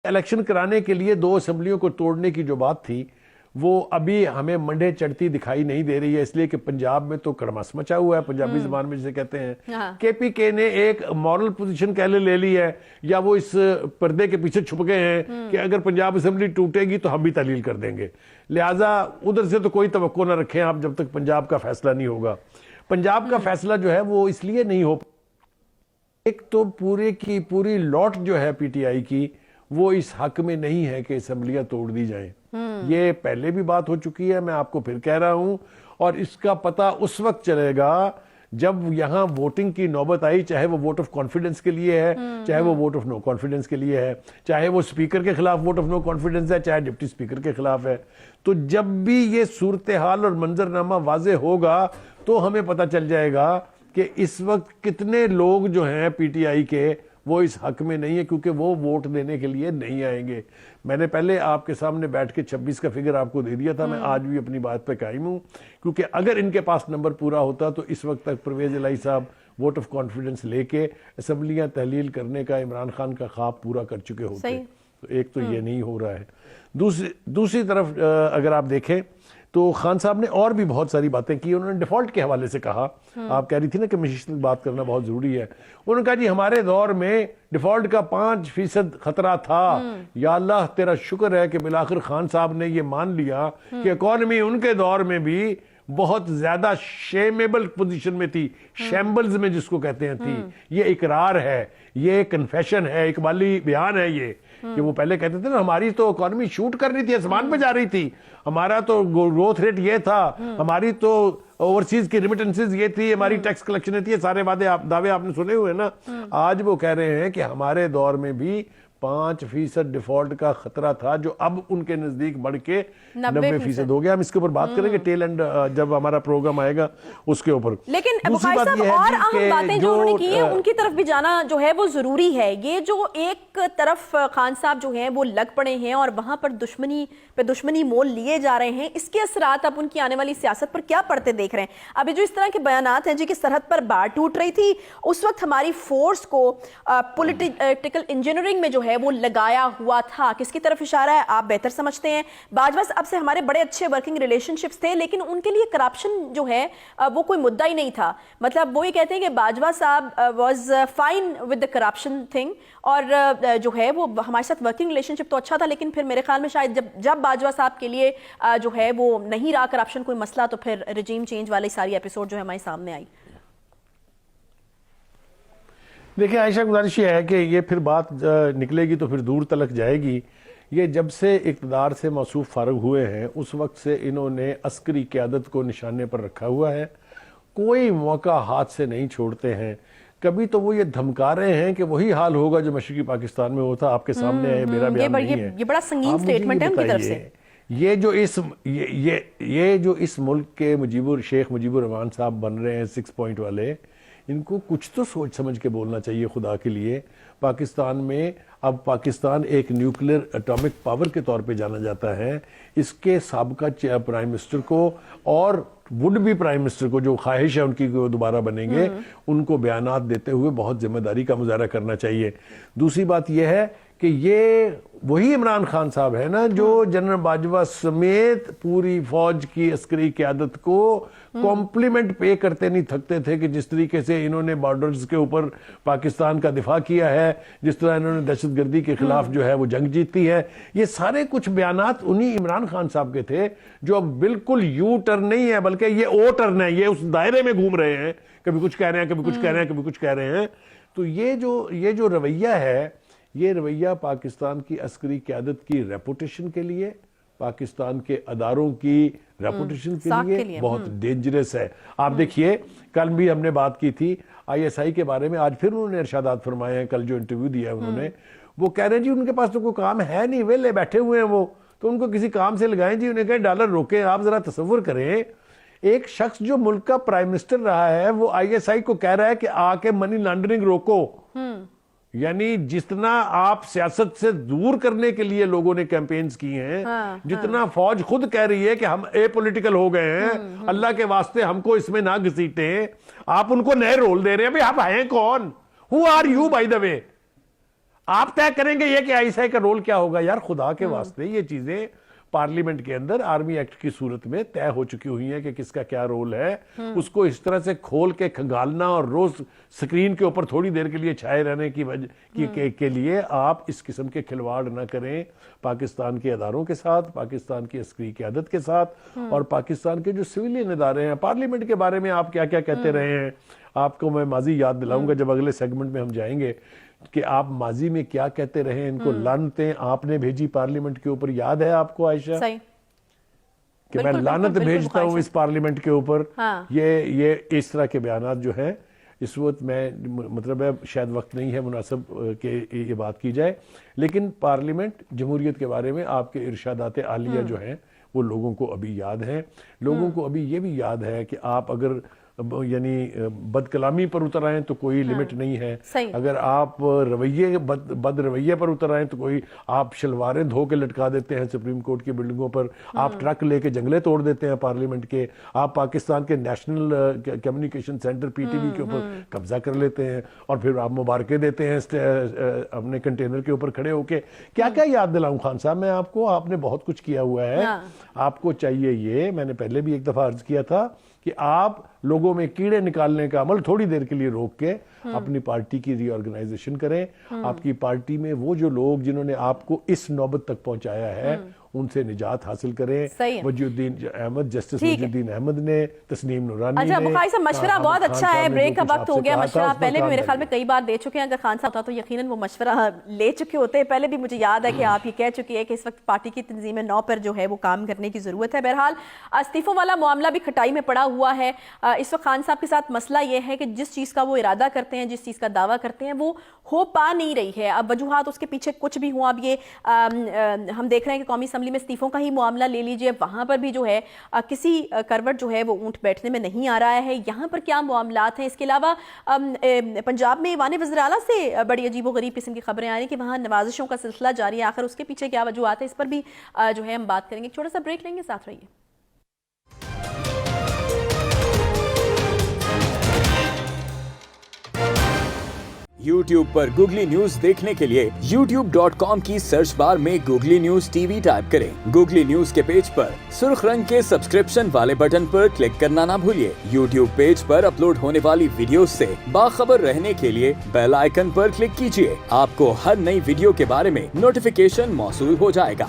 Election کرانے کے لیے 2 اسمبلیوں کو توڑنے کی جو بات تھی وہ ابھی ہمیں منڈے چڑھتی دکھائی نہیں دے رہی ہے، اس لیے کہ پنجاب میں تو کڑماس مچا ہوا ہے، پنجابی زبان میں جسے کہتے ہیں۔ کے پی کے نے ایک مورل پوزیشن کہلے لے لی ہے، یا وہ اس پردے کے پیچھے چھپ گئے ہیں کہ اگر پنجاب اسمبلی ٹوٹے گی تو ہم بھی تحلیل کر دیں گے، لہٰذا ادھر سے تو کوئی توقع نہ رکھیں آپ جب تک پنجاب کا فیصلہ نہیں ہوگا۔ پنجاب کا فیصلہ جو ہے وہ اس لیے نہیں ہو، ایک تو پورے کی پوری لوٹ جو ہے پی ٹی آئی کی وہ اس حق میں نہیں ہے کہ اسمبلیاں توڑ دی جائیں، یہ پہلے بھی بات ہو چکی ہے، میں آپ کو پھر کہہ رہا ہوں، اور اس کا پتہ اس وقت چلے گا جب یہاں ووٹنگ کی نوبت آئی، چاہے وہ ووٹ آف کانفیڈنس کے لیے ہے، چاہے وہ ووٹ آف نو کانفیڈنس کے لیے ہے، چاہے وہ سپیکر کے خلاف ووٹ آف نو کانفیڈنس ہے، چاہے ڈپٹی سپیکر کے خلاف ہے۔ تو جب بھی یہ صورتحال اور منظرنامہ واضح ہوگا تو ہمیں پتہ چل جائے گا کہ اس وقت کتنے لوگ جو ہیں پی ٹی آئی کے وہ اس حق میں نہیں ہے، کیونکہ وہ ووٹ دینے کے لیے نہیں آئیں گے۔ میں نے پہلے آپ کے سامنے بیٹھ کے 26 کا فگر آپ کو دے دیا تھا، میں آج بھی اپنی بات پہ قائم ہوں، کیونکہ اگر ان کے پاس نمبر پورا ہوتا تو اس وقت تک پرویز الہی صاحب ووٹ آف کانفیڈنس لے کے اسمبلیاں تحلیل کرنے کا عمران خان کا خواب پورا کر چکے ہوتے۔ تو ایک تو یہ نہیں ہو رہا ہے، دوسری طرف اگر آپ دیکھیں تو خان صاحب نے اور بھی بہت ساری باتیں کی۔ انہوں نے ڈیفالٹ کے حوالے سے کہا، آپ کہہ رہی تھی نا کہ مشیت بات کرنا بہت ضروری ہے، انہوں نے کہا جی ہمارے دور میں ڈیفالٹ کا 5% خطرہ تھا، یا اللہ تیرا شکر ہے کہ بالآخر خان صاحب نے یہ مان لیا کہ اکانومی ان کے دور میں بھی بہت زیادہ شیمیبل پوزیشن میں تھی، شیمبلز میں جس کو کہتے ہیں تھی۔ یہ اقرار ہے، یہ کنفیشن ہے، اقبالی بیان ہے یہ، کہ وہ پہلے کہتے تھے نا ہماری تو اکانومی شوٹ کر رہی تھی، آسمان پہ جا رہی تھی، ہمارا تو گروتھ ریٹ یہ تھا، ہماری تو اوورسیز کی ریمیٹنسز یہ تھی، ہماری ٹیکس کلیکشن تھی، یہ سارے دعوے آپ نے سنے ہوئے نا۔ آج وہ کہہ رہے ہیں کہ ہمارے دور میں بھی 5% ڈیفالٹ کا خطرہ تھا، جو اب ان کے نزدیک بڑھ کے 90% ہو گیا۔ ہم اس کے اوپر بات کریں گے ٹیل اینڈ جب ہمارا پروگرام آئے گا اس کے اوپر۔ لیکن بخاری صاحب اور اہم باتیں جو انہوں نے کی ہیں ان کی طرف بھی جانا جو ہے وہ ضروری ہے۔ یہ جو ایک طرف خان صاحب جو ہیں وہ لگ پڑے ہیں اور وہاں پر دشمنی مول لیے جا رہے ہیں، اس کے اثرات اب ان کی آنے والی سیاست پر کیا پڑتے دیکھ رہے ہیں؟ ابھی جو اس طرح کے بیانات ہیں جی کہ سرحد پر باڑ ٹوٹ رہی تھی، اس وقت ہماری فورس کو پولیٹیکل انجینئرنگ میں جو ہے وہ لگایا ہوا تھا، کس کی طرف اشارہ ہے آپ بہتر سمجھتے ہیں۔ باجوہ صاحب سے ہمارے بڑے اچھے ورکنگ ریلیشن شپس تھے، لیکن ان کے لیے کرپشن جو ہے وہ کوئی مدعا ہی نہیں تھا۔ مطلب وہ یہ کہتے ہیں کہ باجوہ صاحب was fine with the corruption thing, اور جو ہے وہ ہمارے ساتھ ورکنگ ریلیشن شپ تو اچھا تھا، لیکن پھر میرے خیال میں شاید جب باجوہ صاحب کے لیے جو ہے وہ نہیں رہا کرپشن کوئی مسئلہ، تو پھر رجیم چینج والی ساری ایپیسوڈ جو ہے ہمارے سامنے آئی۔ دیکھیں عائشہ، گزارش یہ ہے کہ یہ پھر بات نکلے گی تو پھر دور تلک جائے گی۔ یہ جب سے اقتدار سے موصوف فارغ ہوئے ہیں اس وقت سے انہوں نے عسکری قیادت کو نشانے پر رکھا ہوا ہے، کوئی موقع ہاتھ سے نہیں چھوڑتے ہیں۔ کبھی تو وہ یہ دھمکا رہے ہیں کہ وہی حال ہوگا جو مشرقی پاکستان میں ہوتا، آپ کے سامنے ہے، میرا بیان نہیں ہے۔ یہ بڑا سنگین سٹیٹمنٹ ہے ان کی طرف سے۔ یہ جو اس ملک کے شیخ مجیب الرحمان صاحب بن رہے ہیں 6 پوائنٹ والے، ان کو کچھ تو سوچ سمجھ کے بولنا چاہیے خدا کے لیے۔ پاکستان میں اب پاکستان ایک نیوکلیر اٹامک پاور کے طور پہ جانا جاتا ہے، اس کے سابقہ پرائم منسٹر کو اور وڈ بھی پرائم منسٹر کو، جو خواہش ہے ان کی دوبارہ بنیں گے، ان کو بیانات دیتے ہوئے بہت ذمہ داری کا مظاہرہ کرنا چاہیے۔ دوسری بات یہ ہے کہ یہ وہی عمران خان صاحب ہے نا جو جنرل باجوہ سمیت پوری فوج کی عسکری قیادت کو کمپلیمنٹ پے کرتے نہیں تھکتے تھے کہ جس طریقے سے انہوں نے بارڈرز کے اوپر پاکستان کا دفاع کیا ہے، جس طرح انہوں نے دہشت گردی کے خلاف جو ہے وہ جنگ جیتی ہے۔ یہ سارے کچھ بیانات انہی عمران خان صاحب کے تھے، جو اب بالکل یو ٹرن نہیں ہے بلکہ یہ او ٹرن ہے، یہ اس دائرے میں گھوم رہے ہیں، کبھی کچھ کہہ رہے ہیں، کبھی کچھ کہہ رہے ہیں، کبھی کچھ کہہ رہے ہیں۔ تو یہ جو رویہ ہے، یہ رویہ پاکستان کی عسکری قیادت کی ریپوٹیشن کے لیے، پاکستان کے اداروں کی ریپوٹیشن کے لیے بہت ڈینجرس ہے۔ آپ دیکھیے کل بھی ہم نے بات کی تھی آئی ایس آئی کے بارے میں، آج پھر انہوں نے ارشادات فرمائے ہیں، کل جو انٹرویو دیا ہے انہوں نے، وہ کہہ رہے ہیں جی ان کے پاس تو کوئی کام ہے نہیں، ویلے بیٹھے ہوئے ہیں وہ، تو ان کو کسی کام سے لگائیں جی، انہیں کہیں ڈالر روکیں۔ آپ ذرا تصور کریں، ایک شخص جو ملک کا پرائم منسٹر رہا ہے وہ آئی ایس آئی کو کہہ رہا ہے کہ آ کے منی لانڈرنگ روکو۔ یعنی جتنا آپ سیاست سے دور کرنے کے لیے لوگوں نے کیمپینز کی ہیں، جتنا فوج خود کہہ رہی ہے کہ ہم اے پولیٹیکل ہو گئے ہیں، اللہ کے واسطے ہم کو اس میں نہ گھسیٹیں، آپ ان کو نئے رول دے رہے ہیں۔ بھئی آپ ہیں کون؟ Who are you by the way؟ آپ طے کریں گے یہ کہ آئی ایس آئی کا رول کیا ہوگا. یار خدا کے واسطے یہ چیزیں پارلیمنٹ کے اندر آرمی ایکٹ کی صورت میں طے ہو چکی ہوئی ہیں کہ کس کا کیا رول ہے. اس کو اس طرح سے کھول کے کھنگالنا اور روز سکرین کے اوپر تھوڑی دیر کے لیے چھائے رہنے کی وجہ کے لیے آپ اس قسم کے کھلواڑ نہ کریں پاکستان کے اداروں کے ساتھ, پاکستان کی عسکری قیادت کے ساتھ اور پاکستان کے جو سویلین ادارے ہیں. پارلیمنٹ کے بارے میں آپ کیا کیا کہتے رہے ہیں, آپ کو میں ماضی یاد دلاؤں گا جب اگلے سیگمنٹ میں ہم جائیں گے کہ آپ ماضی میں کیا کہتے رہے. ان کو لعنتیں آپ نے بھیجی پارلیمنٹ کے اوپر, یاد ہے آپ کو عائشہ کہ میں لعنت بھیجتا ہوں اس پارلیمنٹ کے اوپر. یہ اس طرح کے بیانات جو ہیں اس وقت میں مطلب ہے شاید وقت نہیں ہے مناسب کہ یہ بات کی جائے, لیکن پارلیمنٹ جمہوریت کے بارے میں آپ کے ارشادات عالیہ جو ہیں وہ لوگوں کو ابھی یاد ہیں. لوگوں کو ابھی یہ بھی یاد ہے کہ آپ اگر یعنی بد کلامی پر اتر آئیں تو کوئی لمٹ نہیں ہے, اگر آپ رویے بد رویے پر اتر آئیں تو کوئی, آپ شلواریں دھو کے لٹکا دیتے ہیں سپریم کورٹ کی بلڈنگوں پر, آپ ٹرک لے کے جنگلے توڑ دیتے ہیں پارلیمنٹ کے, آپ پاکستان کے national communication centre P T V کے اوپر قبضہ کر لیتے ہیں اور پھر آپ مبارکیں دیتے ہیں اپنے کنٹینر کے اوپر کھڑے ہو کے. کیا کیا یاد دلاؤں خان صاحب میں آپ کو, آپ نے بہت کچھ کیا ہوا ہے. آپ کو چاہیے یہ, میں نے پہلے بھی ایک دفعہ عرض کیا تھا کہ آپ لوگوں میں کیڑے نکالنے کا عمل تھوڑی دیر کے لیے روک کے اپنی پارٹی کی ری آرگنائزیشن کریں. آپ کی پارٹی میں وہ جو لوگ جنہوں نے آپ کو اس نوبت تک پہنچایا ہے ان سے نجات حاصل کریں. وجی الدین احمد, جسٹس وجی الدین احمد نے, تسنیم نورانی نے. اچھا بخاری صاحب مشورہ بہت اچھا ہے, بریک کا وقت ہو گیا. مشورہ پہلے بھی میرے خیال میں کئی بار دے چکے ہیں, اگر خان صاحب ہوتا تو یقیناً وہ مشورہ لے چکے ہوتے. پہلے بھی مجھے یاد ہے کہ آپ یہ کہہ چکے ہیں کہ اس وقت پارٹی کی تنظیم 9 پر جو ہے وہ کام کرنے کی ضرورت ہے. بہرحال استعفوں والا معاملہ بھی کھٹائی میں پڑا ہوا ہے. اس وقت خان صاحب کے ساتھ مسئلہ یہ ہے کہ جس چیز کا وہ ارادہ کرتے ہیں, جس چیز کا دعویٰ کرتے ہیں وہ ہو پا نہیں رہی ہے. اب وجوہات اس کے پیچھے کچھ بھی ہوں, اب یہ ہم دیکھ رہے ہیں کہ قومی اسمبلی میں استعفوں کا ہی معاملہ لے لیجئے, وہاں پر بھی جو ہے کسی کروٹ جو ہے وہ اونٹ بیٹھنے میں نہیں آ رہا ہے. یہاں پر کیا معاملات ہیں؟ اس کے علاوہ پنجاب میں ایوان وزیر اعلیٰ سے بڑی عجیب و غریب قسم کی خبریں آ رہی ہیں کہ وہاں نوازشوں کا سلسلہ جاری ہے. آخر اس کے پیچھے کیا وجوہات ہیں, اس پر بھی جو ہے ہم بات کریں گے. چھوٹا سا بریک لیں گے, ساتھ رہیے. YouTube پر گوگلی نیوز دیکھنے کے لیے youtube.com کی سرچ بار میں googly news T V type کریں. گوگلی نیوز کے پیج پر سرخ رنگ کے سبسکرپشن والے بٹن پر کلک کرنا نہ بھولیے. YouTube پیج پر اپلوڈ ہونے والی ویڈیوز سے باخبر رہنے کے لیے بیل آئیکن پر کلک کیجیے. آپ کو ہر نئی ویڈیو کے بارے میں نوٹیفیکیشن موصول ہو جائے گا.